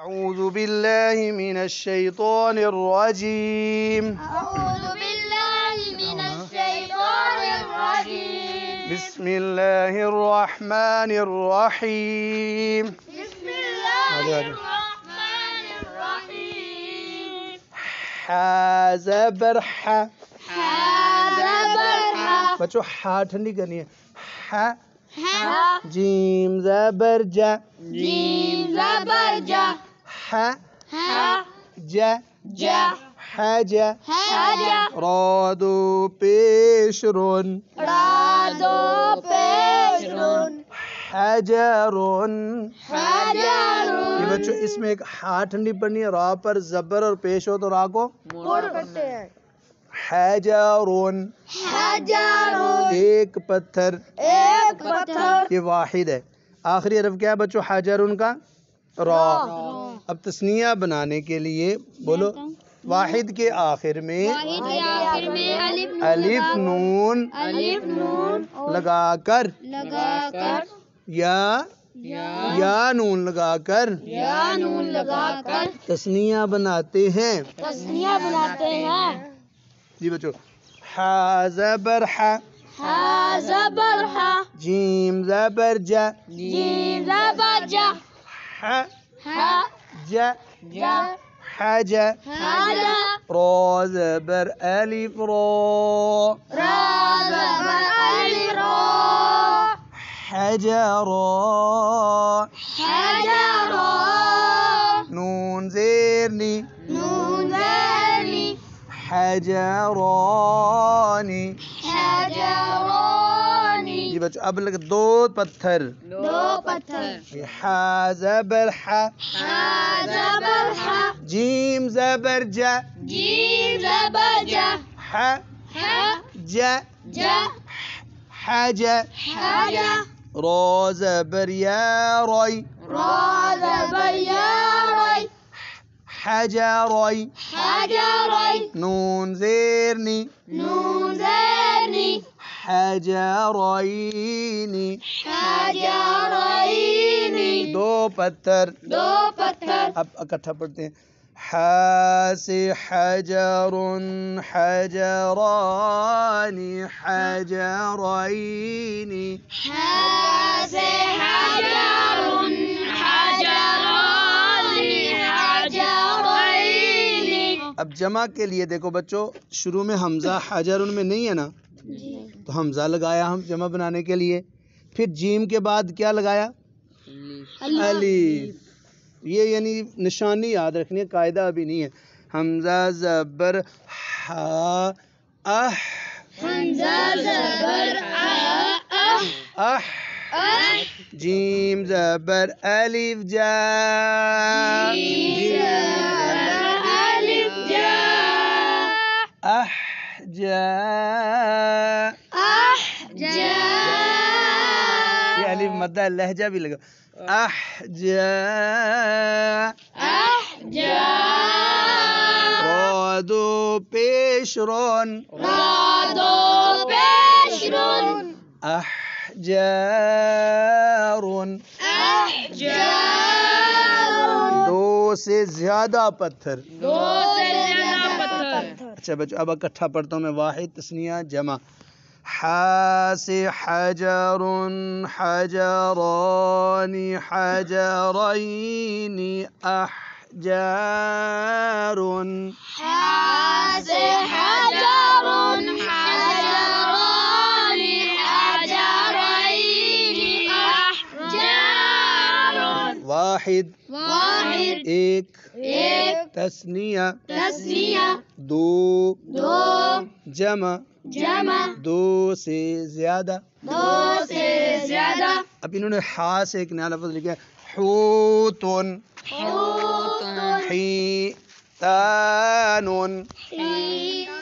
अऊज़ु बिल्लाहि मिनश शैतानिर रजीम। अऊज़ु बिल्लाहि मिनश शैतानिर रजीम। बिस्मिल्लाहिर रहमानिर रहीम। बिस्मिल्लाहिर रहमानिर रहीम। हा ज़बर हा। हा ज़बर हा। बच्चों हा ठंडी करनी है। हा। हा। जीम ज़बर जा। जीम ज़बर जा। हा। हा। जा। जा। हाजा। हाजा। रा दो पेश रोन। रा दो पेश रोन। हजरुन। हजरुन। ये बच्चों इसमें एक हा ठंडी पड़नी है। रा पर जबर और पेश हो तो रा को मोड़ करते हैं। हजरुन। हजरुन। एक पत्थर। एक पत्थर। ये वाहिद है। आखिरी हरफ क्या है बच्चों? हजरुन का रा। अब तस्निया बनाने के लिए बोलो, वाहिद के आखिर में अलिफ नून लगाकर या नून लगाकर तस्निया बनाते हैं। जी बच्चों, हा ज़बर हा। हा ज़बर हा। जीम ज़बर जा। जीम ज़बर जा। हा हा। जा। जा। हाजा। हाजा। रा ज़बर अलिफ रा। रा ज़बर अलिफ रा। हजरा। हजरा। नून ज़ेरनी। नून ज़ेरनी। हजरानी। हजरानी। जी बच्चों, अब लगे दो पत्थर। दो पत्थर। हा ज़बर हा। हा ज़बर हा। जीम ज़बर जा। जीम ज़बर जा। हा हा। जा। जा। हाजा। हाजा। रा ज़बर या राई। रा ज़बर या राई। हजराई। हजराई। नून ज़ेरनी। नून ज़ेरनी। हजराईनी। हजराईनी। दो पत्थर। दो पत्थर। अब इकट्ठा पढ़ते हैं। हा से हजरुन हजरानी हजराईनी। हा से हजरुन हजरानी हजराईनी। अब जमा के लिए देखो बच्चों, शुरू में हमजा हजरुन में नहीं है ना, तो हमजा लगाया हम जमा बनाने के लिए। फिर जीम के बाद क्या लगाया? अलीफ। ये यानी निशानी याद रखनी है, कायदा अभी नहीं है। हमजा ज़बर हा अह। हमजा ज़बर अह। जीम ज़बर अलिफ जा। अलिफ जा। अह जा। जा। ये अलिफ मद्दा लहजा भी लगा। अह जा। जा। रा दो पेश रोन। रा दो पेश रोन। अहजारुन। अहजारुन। दो से ज्यादा पत्थर। दो से ज्यादा पत्थर। अच्छा बच्चों, अब इकट्ठा पढ़ता हूँ मैं। वाहिद तस्निया जमा। हा से हजरुन हजरानी हजरैनी अहजारुन। हा से हजरुन हजरानी हजरैनी अहजारुन। वाहिद वाहिद। एक एक। तस्निया तस्निया दो दो। जमा जमा दो से ज्यादा। दो से ज्यादा। अब इन्होंने हा से एक नया लफ्ज़ लिखा है, हूतुन। हूतुन। हीतानुन। हीतानुन।